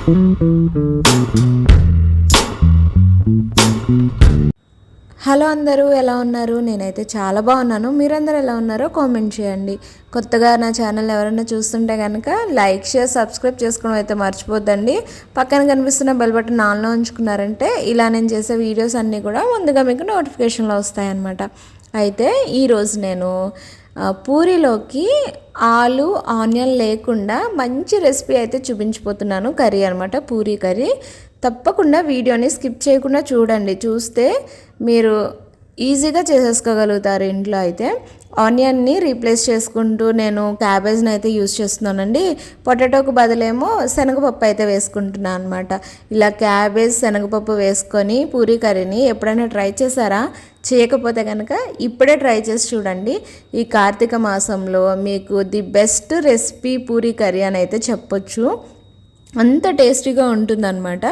Hello అందరూ, ఎలా ఉన్నారు? నేనైతే చాలా బాగున్నాను. మీరందరూ ఎలా ఉన్నారో కామెంట్ చేయండి. కొత్తగా నా ఛానల్ ఎవరైనా చూస్తుంటే కనుక లైక్, షేర్, సబ్స్క్రైబ్ చేసుకోవడం అయితే మర్చిపోద్దండి. పక్కన కనిపిస్తున్న బెల్ బటన్ ఆన్లో ఉంచుకున్నారంటే ఇలా నేను చేసే వీడియోస్ అన్నీ కూడా ముందుగా మీకు నోటిఫికేషన్లో వస్తాయన్నమాట. అయితే ఈరోజు నేను పూరీలోకి ఆలు ఆనియన్ లేకుండా మంచి రెసిపీ అయితే చూపించిపోతున్నాను. కర్రీ అనమాట, పూరీ కర్రీ. తప్పకుండా వీడియోని స్కిప్ చేయకుండా చూడండి. చూస్తే మీరు ఈజీగా చేసేసుకోగలుగుతారు ఇంట్లో. అయితే ఆనియన్ని రీప్లేస్ చేసుకుంటూ నేను క్యాబేజ్ని అయితే యూస్ చేస్తున్నానండి. పొటాటోకు బదులేమో శనగపప్పు అయితే వేసుకుంటున్నాను అనమాట. ఇలా క్యాబేజ్, శనగపప్పు వేసుకొని పూరీ కర్రీని ఎప్పుడైనా ట్రై చేశారా? చేయకపోతే కనుక ఇప్పుడే ట్రై చేసి చూడండి. ఈ కార్తీక మాసంలో మీకు the best recipe Puri curry అని అయితే చెప్పొచ్చు. అంత టేస్టీగా ఉంటుందన్నమాట.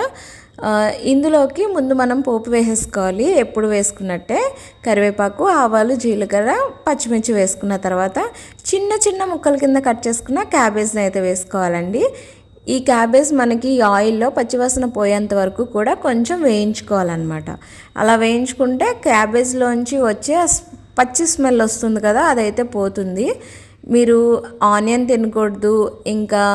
ఇందులోకి ముందు మనం పోపు వేసేసుకోవాలి. ఎప్పుడు వేసుకున్నట్టే కరివేపాకు, ఆవాలు, జీలకర్ర, పచ్చిమిర్చి వేసుకున్న తర్వాత చిన్న చిన్న ముక్కల కింద కట్ చేసుకున్న క్యాబేజ్ని అయితే వేసుకోవాలండి. ఈ క్యాబేజ్ మనకి ఆయిల్లో పచ్చివాసన పోయేంత వరకు కూడా కొంచెం వేయించుకోవాలన్నమాట. అలా వేయించుకుంటే క్యాబేజ్లోంచి వచ్చే పచ్చి స్మెల్ వస్తుంది కదా, అదైతే పోతుంది. మీరు ఆనియన్ తినకూడదు, ఇంకా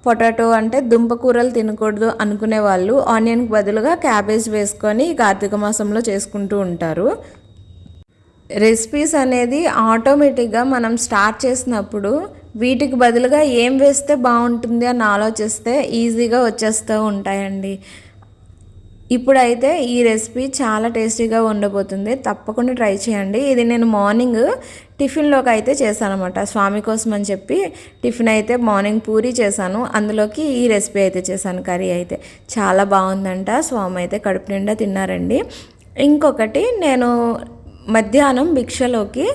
పొటాటో అంటే దుంపకూరలు తినకూడదు అనుకునే వాళ్ళు ఆనియన్కి బదులుగా క్యాబేజ్ వేసుకొని కార్తీక మాసంలో చేసుకుంటూ ఉంటారు. రెసిపీస్ అనేది ఆటోమేటిక్గా మనం స్టార్ట్ చేసినప్పుడు వీటికి బదులుగా ఏం వేస్తే బాగుంటుంది అని ఆలోచిస్తే ఈజీగా వచ్చేస్తూ ఉంటాయండి. ఇప్పుడైతే ఈ రెసిపీ చాలా టేస్టీగా ఉండబోతుంది. తప్పకుండా ట్రై చేయండి. ఇది నేను మార్నింగ్ టిఫిన్లోకి అయితే చేశాను అనమాట. స్వామి కోసం అని చెప్పి టిఫిన్ అయితే మార్నింగ్ పూరీ చేశాను. అందులోకి ఈ రెసిపీ అయితే చేశాను. కర్రీ అయితే చాలా బాగుందంట. స్వామి అయితే కడుపు నిండా తిన్నారండి. ఇంకొకటి, నేను మధ్యాహ్నం భిక్షలోకి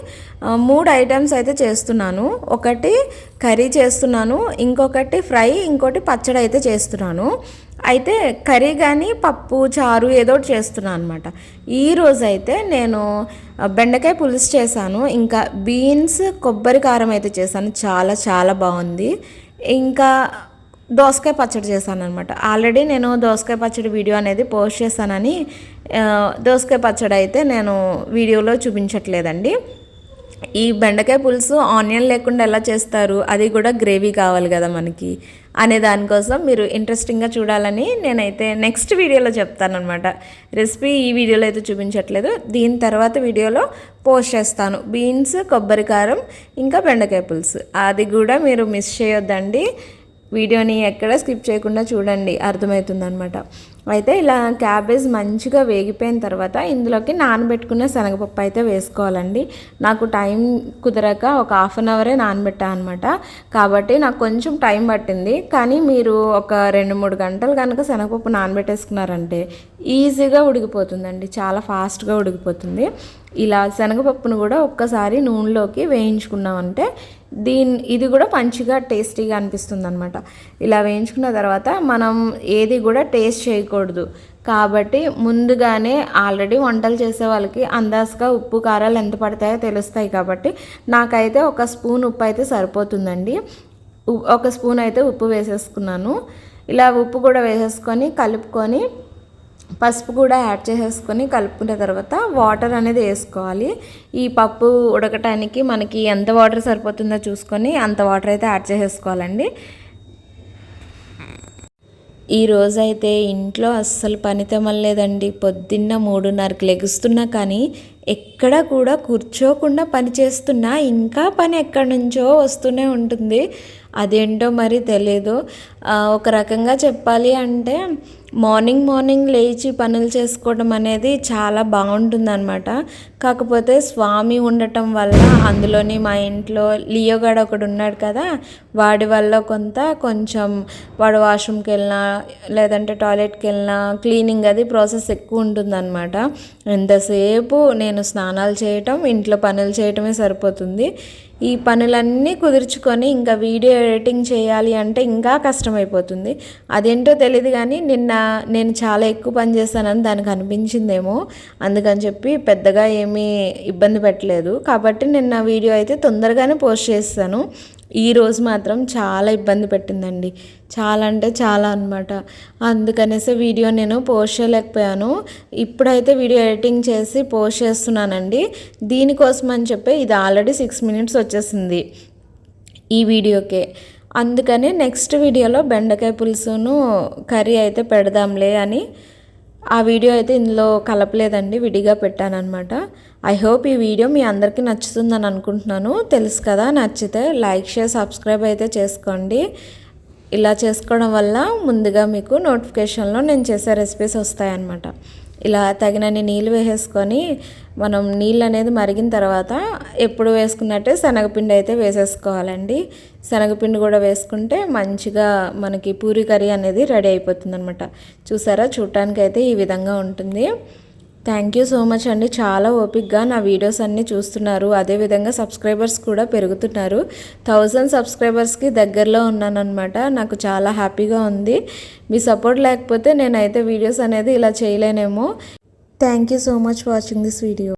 3 ఐటమ్స్ అయితే చేస్తున్నాను. ఒకటి కర్రీ చేస్తున్నాను, ఇంకొకటి ఫ్రై, ఇంకోటి పచ్చడి అయితే చేస్తున్నాను. అయితే కర్రీ కానీ పప్పు, చారు ఏదో ఒకటి చేస్తున్నాను అనమాట. ఈరోజు అయితే నేను బెండకాయ పులుసు చేశాను, ఇంకా బీన్స్ కొబ్బరి కారం అయితే చేశాను. చాలా చాలా బాగుంది. ఇంకా దోసకాయ పచ్చడి చేశాను అనమాట. ఆల్రెడీ నేను దోసకాయ పచ్చడి వీడియో అనేది పోస్ట్ చేశానని దోసకాయ పచ్చడి అయితే నేను వీడియోలో చూపించట్లేదండి. ఈ బెండకాయ పులుసు ఆనియన్ లేకుండా ఎలా చేస్తారు, అది కూడా గ్రేవీ కావాలి కదా మనకి అనే దానికోసం మీరు ఇంట్రెస్టింగ్గా చూడాలని నేనైతే నెక్స్ట్ వీడియోలో చెప్తానమాట. రెసిపీ ఈ వీడియోలో అయితే చూపించట్లేదు, దీని తర్వాత వీడియోలో పోస్ట్ చేస్తాను. బీన్స్, కొబ్బరి కారం, ఇంకా బెండకాయ పులుసు, అది కూడా మీరు మిస్ చేయొద్దండి. వీడియోని ఎక్కడ స్కిప్ చేయకుండా చూడండి, అర్థమవుతుందన్నమాట. అయితే ఇలా క్యాబేజ్ మంచిగా వేగిపోయిన తర్వాత ఇందులోకి నానబెట్టుకున్న శనగపప్పు అయితే వేసుకోవాలండి. నాకు టైం కుదరక ఒక 1/2 అవరే నానబెట్టాను అనమాట. కాబట్టి నాకు కొంచెం టైం పట్టింది. కానీ మీరు ఒక 2-3 గంటలు కనుక శనగపప్పు నానబెట్టేసుకున్నారంటే ఈజీగా ఉడికిపోతుందండి, చాలా ఫాస్ట్గా ఉడికిపోతుంది. ఇలా శనగపప్పును కూడా ఒక్కసారి నూనెలోకి వేయించుకున్నామంటే ఇది కూడా మంచిగా టేస్టీగా అనిపిస్తుంది అనమాట. ఇలా వేయించుకున్న తర్వాత మనం ఏది కూడా టేస్ట్ చేయకూడదు. కాబట్టి ముందుగానే ఆల్రెడీ వంటలు చేసే వాళ్ళకి అందాజుగా ఉప్పు, కారాలు ఎంత పడతాయో తెలుస్తాయి. కాబట్టి నాకైతే 1 స్పూన్ ఉప్పు అయితే సరిపోతుందండి. 1 స్పూన్ అయితే ఉప్పు వేసేసుకున్నాను. ఇలా ఉప్పు కూడా వేసేసుకొని కలుపుకొని పసుపు కూడా యాడ్ చేసేసుకొని కలుపుకున్న తర్వాత వాటర్ అనేది వేసుకోవాలి. ఈ పప్పు ఉడకటానికి మనకి ఎంత వాటర్ సరిపోతుందో చూసుకొని అంత వాటర్ అయితే యాడ్ చేసేసుకోవాలండి. ఈరోజైతే ఇంట్లో అస్సలు పని తెమలేదండి. పొద్దున్న 3:30కి లెగుస్తున్నా కానీ ఎక్కడ కూడా కూర్చోకుండా పని చేస్తున్నా ఇంకా పని ఎక్కడి నుంచో వస్తూనే ఉంటుంది. అదేంటో మరి తెలియదు. ఒక రకంగా చెప్పాలి అంటే మార్నింగ్ లేచి పనులు చేసుకోవడం అనేది చాలా బాగుంటుందన్నమాట. కాకపోతే స్వామి ఉండటం వల్ల, అందులోని మా ఇంట్లో లియోగాడు ఒకడు ఉన్నాడు కదా, వాడి వల్ల కొంచెం వాడు వాష్రూమ్కి వెళ్ళినా లేదంటే టాయిలెట్కి వెళ్ళినా క్లీనింగ్ అది ప్రాసెస్ ఎక్కువ ఉంటుందన్నమాట. ఎంతసేపు నేను స్నానాలు చేయటం, ఇంట్లో పనులు చేయటమే సరిపోతుంది. ఈ పనులన్నీ కుదుర్చుకొని ఇంకా వీడియో ఎడిటింగ్ చేయాలి అంటే ఇంకా కష్టమైపోతుంది. అదేంటో తెలియదు కానీ నిన్న నేను చాలా ఎక్కువ పని చేస్తానని దానికి అనిపించిందేమో, అందుకని చెప్పి పెద్దగా ఏమీ ఇబ్బంది పెట్టలేదు. కాబట్టి నిన్న వీడియో అయితే తొందరగానే పోస్ట్ చేస్తాను. ఈరోజు మాత్రం చాలా ఇబ్బంది పెట్టిందండి, చాలా అంటే చాలా అనమాట. అందుకనేసి వీడియో నేను పోస్ట్ చేయలేకపోయాను. ఇప్పుడైతే వీడియో ఎడిటింగ్ చేసి పోస్ట్ చేస్తున్నానండి. దీనికోసం అని చెప్పి ఇది ఆల్రెడీ 6 minutes వచ్చేసింది ఈ వీడియోకే. అందుకని నెక్స్ట్ వీడియోలో బెండకాయ పులుసును కర్రీ అయితే పెడదాంలే అని ఆ వీడియో అయితే ఇందులో కలపలేదండి, విడిగా పెట్టానన్నమాట. ఐ హోప్ ఈ వీడియో మీ అందరికీ నచ్చుతుందని అనుకుంటున్నాను. తెలుసు కదా, నచ్చితే లైక్ షేర్ సబ్స్క్రైబ్ అయితే చేసుకోండి. ఇలా చేసుకోవడం వల్ల ముందుగా మీకు నోటిఫికేషన్లో నేను చేసే రెసిపీస్ వస్తాయన్నమాట. ఇలా తగినన్ని నీళ్ళు వేసేసుకొని మనం నీళ్ళు అనేది మరిగిన తర్వాత ఎప్పుడు వేసుకున్నట్టే శనగపిండి అయితే వేసేసుకోవాలండి. శనగపిండి కూడా వేసుకుంటే మంచిగా మనకి పూరీ కర్రీ అనేది రెడీ అయిపోతుంది అనమాట. చూసారా, చూడటానికి అయితే ఈ విధంగా ఉంటుంది. థ్యాంక్ యూ సో మచ్ అండి, చాలా ఓపిక్గా నా వీడియోస్ అన్నీ చూస్తున్నారు. అదేవిధంగా సబ్స్క్రైబర్స్ కూడా పెరుగుతున్నారు. 1000 సబ్స్క్రైబర్స్కి దగ్గరలో ఉన్నానన్నమాట. నాకు చాలా హ్యాపీగా ఉంది. మీ సపోర్ట్ లేకపోతే నేనైతే వీడియోస్ అనేది ఇలా చేయలేనేమో. Thank you so much for watching this video.